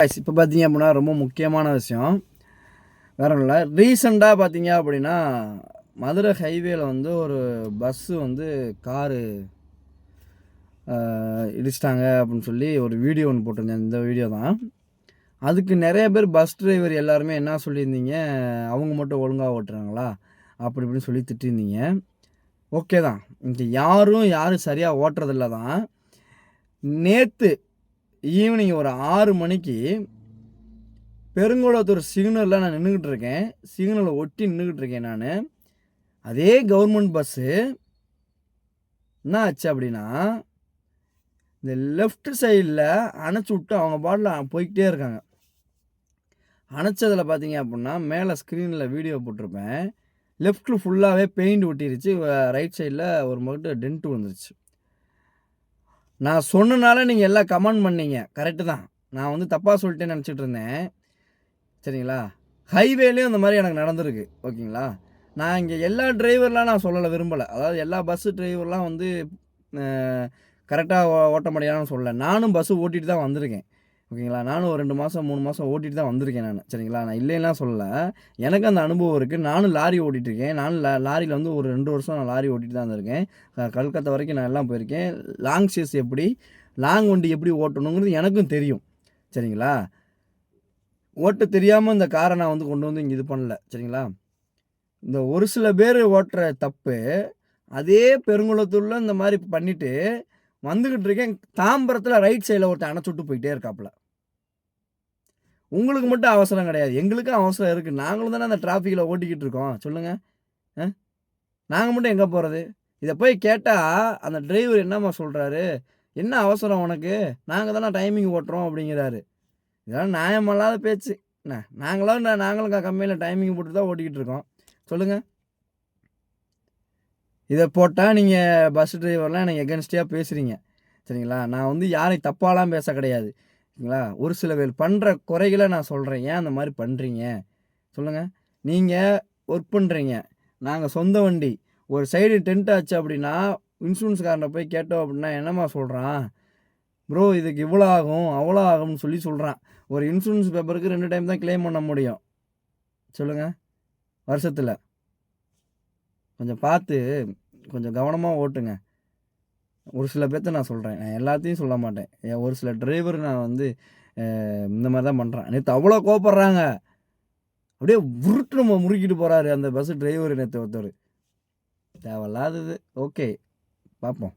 இப்போ பார்த்தீங்க அப்படின்னா ரொம்ப முக்கியமான விஷயம். வேற ஒண்ணும் இல்ல. ரீசென்ட்டா பார்த்தீங்க அப்படின்னா, மதுரை ஹைவேல வந்து ஒரு பஸ்ஸு வந்து காரு அ இடிச்சுட்டாங்க அப்படின்னு சொல்லி ஒரு வீடியோ ஒண்ணு போட்டிருந்தேன். இந்த வீடியோ தான். அதுக்கு நெறைய பேர் பஸ் டிரைவர் எல்லாருமே என்ன சொல்லியிருந்தீங்க, அவங்க மட்டும் ஒழுங்கா ஓட்டுறாங்களா? அப்படி இப்படின்னு சொல்லி திட்டியிருந்தீங்க. ஓகே தான். இங்க யாரும் சரியா ஓட்டுறதில்ல தான். நேத்து ஈவினிங் ஒரு 6 மணிக்கு பெருங்குளத்தூர் சிக்னல்ல நான் நின்னுகிட்டு இருக்கேன். சிக்னல ஒட்டி நின்னுகிட்டு இருக்கேன் நானு. அதே கவர்மெண்ட் பஸ்ஸு என்ன ஆச்சு அப்படின்னா, இந்த லெஃப்ட் சைடுல அணைச்சுட்டு அவங்க பாட்டுல போய்க்கிட்டே இருக்காங்க. அணைச்சதுல பார்த்தீங்க அப்படின்னா, மேல ஸ்க்ரீன்ல வீடியோ போட்டிருப்பேன். லெஃப்ட்ல ஃபுல்லாவே பெயிண்ட் ஒட்டிருச்சு. ரைட் சைடுல ஒரு மட்டும் டென்ட் விழுந்துருச்சு. நான் சொன்னனால நீங்க எல்லாம் கமெண்ட் பண்ணீங்க. கரெக்ட்டு தான். நான் வந்து தப்பா சொல்லிட்டேன்னு நெனச்சுட்டு இருந்தேன். சரிங்களா? ஹைவேலயும் இந்த மாரி எனக்கு நடந்திருக்கு. ஓகேங்களா? நான் இங்க எல்லா டிரைவர்லாம் நான் சொல்லல விரும்பல. அதாவது எல்லா பஸ் டிரைவர்லாம் வந்து அ கரெக்ட்டா ஓட்ட மாட்டேங்கிறாங்கன்னு சொல்லல. நானும் பஸ் ஓட்டிட்டு தான் வந்திருக்கேன். ஓகேங்களா? நானும் ஒரு 2 மாசம், 3 மாசம் ஓட்டிட்டு தான் வந்திருக்கேன் நானு. சரிங்களா? நான் இல்லைன்னுலாம் சொல்லல. எனக்கு அந்த அனுபவம் இருக்கு. நானும் லாரி ஓட்டிட்டு இருக்கேன். நானும் லாரில வந்து ஒரு 2 வருஷம் நான் லாரி ஓட்டிட்டு தான் இருந்திருக்கேன். கல்கத்தா வரைக்கும் நான் எல்லாம் போயிருக்கேன். லாங் சேஸ் எப்படி, லாங் வண்டி எப்படி ஓட்டணுங்கிறது எனக்கும் தெரியும். சரிங்களா? ஓட்ட தெரியாம இந்த கார நான் வந்து கொண்டு வந்து இங்க இது பண்ணல. சரிங்களா? இந்த ஒரு சில பேரு ஓட்டுற தப்பு, அதே பெருங்குளத்தூர்ல இந்த மாரி பண்ணிட்டு, வந்துகிட்டு இருக்கேன். தாம்பரத்துல ரைட் சைடுல ஒருத்தன் அணைச்சுட்டு போயிட்டே இருக்காப்புல. உங்களுக்கு மட்டும் அவசரம் கிடையாது. எங்களுக்கும் அவசரம் இருக்கு. நாங்களும் தானே அந்த டிராஃபிக்ல ஓட்டிக்கிட்டு இருக்கோம். சொல்லுங்க. அ நாங்க மட்டும் எங்க போறது? இத போய் கேட்டா, அந்த டிரைவர் என்னம்மா சொல்றாரு? "என்ன அவசரம் உனக்கு? நாங்க தானே டைமிங் ஓட்டுறோம்" அப்படிங்கிறாரு. இதெல்லாம் நியாயமில்லாத பேச்சு. என்ன நாங்களும் கம்பெனில டைமிங் போட்டு தான் ஓட்டிக்கிட்டு இருக்கோம். சொல்லுங்க. இத போட்டா நீங்க பஸ் டிரைவர்லாம் எனக்கு எகென்ஸ்ட்டா பேசுறீங்க. சரிங்களா? நான் வந்து யாரையும் தப்பாலாம் பேச கிடையாது. சரிங்களா? ஒரு சில பேர் பண்ற குறைகள நான் சொல்றேன். ஏன் அந்த மாரி பண்றீங்க? சொல்லுங்க. நீங்க ஒர்க் பண்றீங்க. நாங்க சொந்த வண்டி. ஒரு சைடு டென்ட் ஆச்சு அப்டின்னா, இன்சூரன்ஸ்காரன போய் கேட்டோம் அப்டின்னா, என்னம்மா சொல்றான்? ப்ரோ இதுக்கு இவ்வளோ ஆகும், அவ்வளோ ஆகும்னு சொல்லி சொல்றான். ஒரு இன்சூரன்ஸ் பேப்பருக்கு 2 டைம் தான் கிளைம் பண்ண முடியும். சொல்லுங்க. வருஷத்துல. கொஞ்சம் பார்த்து, கொஞ்சம் கவனமா ஓட்டுங்க. ஒரு சில பேத்த நான் சொல்றேன். நான் எல்லாத்தையும் சொல்ல மாட்டேன். ஒரு சில டிரைவர் நான் வந்து இந்த மாரி தான் பண்றான். நேத்து அவ்வளோ கோவப்படுறாங்க. அப்படியே உருட்டுன்னு முறுக்கிட்டு போறாரு அந்த பஸ் டிரைவர் நேத்து ஒருத்தரு. தேவையில்லாதது. ஓகே. பார்ப்போம்.